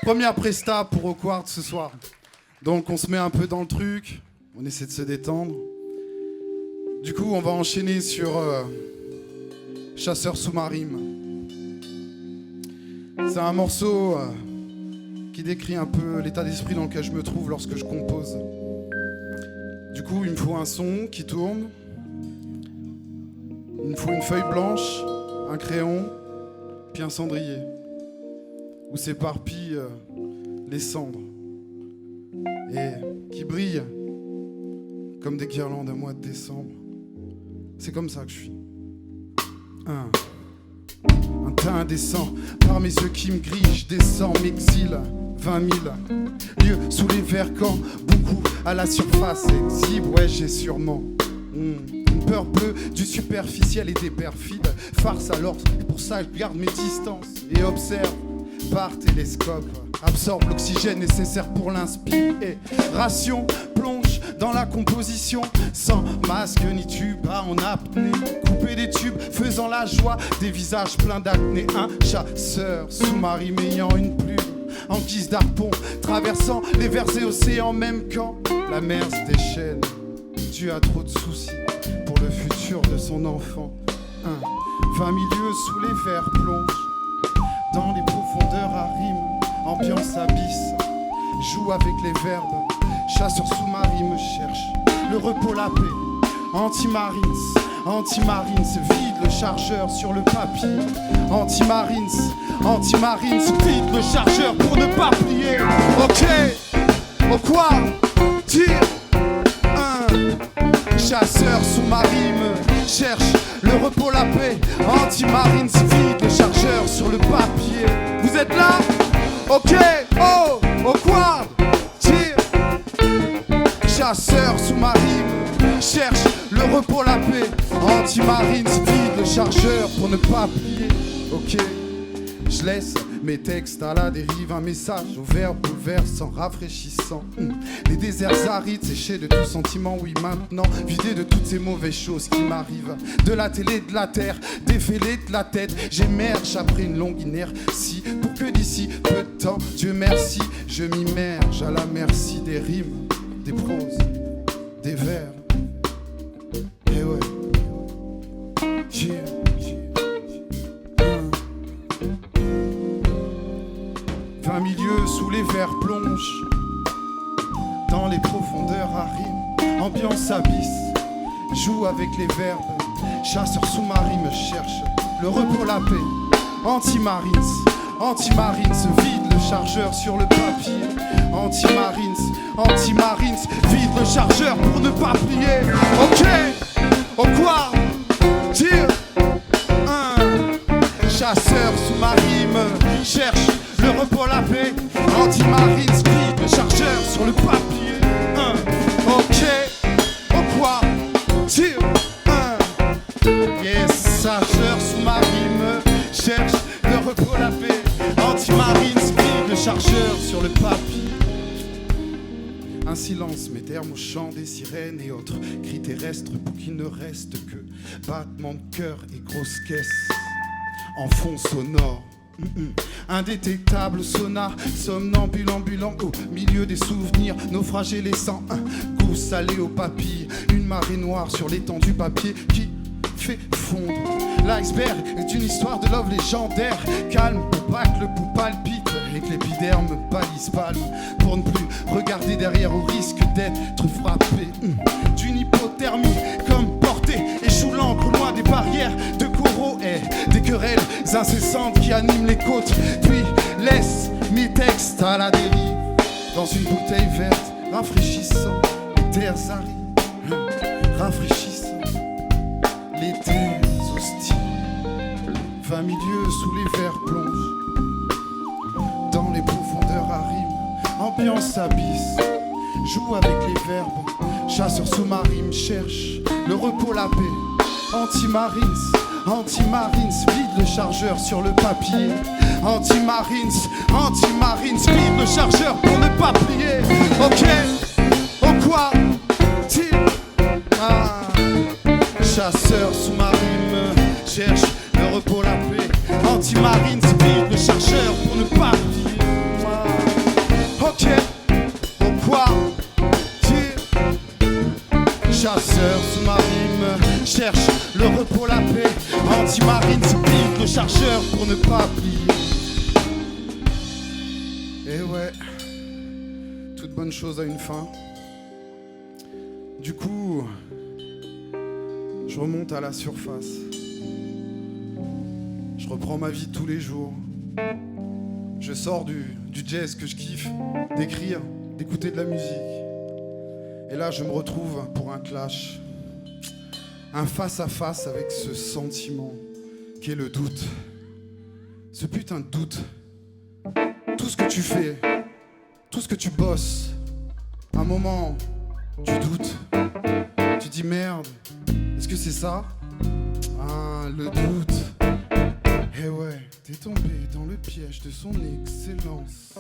Première presta pour Awkward ce soir. Donc on se met un peu dans le truc, on essaie de se détendre. Du coup on va enchaîner sur Chasseur sous-marine. C'est un morceau qui décrit un peu l'état d'esprit dans lequel je me trouve lorsque je compose. Du coup il me faut un son qui tourne, il me faut une feuille blanche, un crayon, puis un cendrier où s'éparpillent les cendres et qui brillent comme des guirlandes à mois de décembre. C'est comme ça que je suis. Un teint indécent, par mes yeux qui me grillent, je descends, m'exile, 20 000 lieux sous les verres quand beaucoup à la surface exhibe, ouais j'ai sûrement une peur bleue du superficiel et des perfides. Farce alors, pour ça je garde mes distances et observe par télescope, absorbe l'oxygène nécessaire pour l'inspiration, plonge dans la composition sans masque ni tube en apnée, couper des tubes faisant la joie des visages pleins d'acné. Un chasseur sous-marin ayant une plume en guise d'harpon, traversant les vers et océans même quand la mer se déchaîne. Tu as trop de soucis pour le futur de son enfant. 20 milieux sous les verres plonge dans les profondeurs à rime, ambiance abysse, joue avec les verbes, chasseur sous-marin me cherche, le repos, la paix, anti-marines, vide le chargeur sur le papier, anti-marines, vide le chargeur pour ne pas plier, ok, au quoi, tire, chasseur sous-marin me cherche, le repos, la paix, anti-marines, vide le chargeur sur le papier. Vous êtes là? Ok, oh, au quoi? Tire. Chasseur sous-marin cherche le repos, la paix, anti-marines, vide le chargeur pour ne pas plier. Ok, je laisse mes textes à la dérive, un message au verbe bouleversant, rafraîchissant. Les déserts arides, séchés de tout sentiment, oui maintenant, vidés de toutes ces mauvaises choses qui m'arrivent. De la télé, de la terre, défilé de la tête, j'émerge après une longue inertie, pour que d'ici peu de temps, Dieu merci, je m'immerge à la merci des rimes, des proses, des vers. Et ouais, yeah. 20 milieux sous les verres plongent dans les profondeurs à rime, ambiance abysse, joue avec les verbes, chasseur sous-marin me cherche, le repos, la paix, anti-marines, vide le chargeur sur le papier, anti-marines, vide le chargeur pour ne pas plier, ok, au quoi, tire, chasseur sous-marin me cherche, le repos, la paix, anti-marines, vide le chargeur sur le papier. Ok, au quoi, tire, yes, chargeur sous-marin me cherche, le repos, la paix, anti-marines, vide le chargeur sur le papier. Un silence, mes termes au chant des sirènes et autres cris terrestres pour qu'il ne reste que battement de cœur et grosse caisse en fond sonore. Indétectable sonar, somnambule ambulant au milieu des souvenirs, naufragé laissant un goût salé aux papilles, une marée noire sur l'étendue papier qui fait fondre l'iceberg est une histoire de love légendaire, calme pour pas que le pouls palpite et que l'épiderme palisse palme, pour ne plus regarder derrière au risque d'être frappé d'une hypothermie comme portée, échoue l'encre loin des barrières de coraux et des querelles incessantes qui animent les côtes, puis laisse mes textes à la dérive dans une bouteille verte rafraîchissant les terres arides, rafraîchissant les terres hostiles. 20 milieux sous les verres plongent dans les profondeurs à rime, ambiance abysse, joue avec les verbes, chasseur sous-marin me cherche, le repos, la paix, anti-marines, vide le chargeur sur le papier, Anti-marines, vive le chargeur pour ne pas plier. Ok, au quoi t'il chasseur sous-marine cherche le repos, la paix. Anti-marines, vive le chargeur pour ne pas plier. Ok, au quoi t'il chasseur sous-marine cherche le repos, la paix. Anti-marines, vive le chargeur pour ne pas plier. Et ouais, toute bonne chose a une fin. Du coup, je remonte à la surface. Je reprends ma vie de tous les jours. Je sors du jazz que je kiffe, d'écrire, d'écouter de la musique. Et là, je me retrouve pour un clash. Un face-à-face avec ce sentiment qu'est le doute. Ce putain de doute. Tout ce que tu fais, tout ce que tu bosses, à un moment, tu doutes. Tu dis merde, est-ce que c'est ça? Ah, le doute. Eh ouais, t'es tombé dans le piège de son excellence.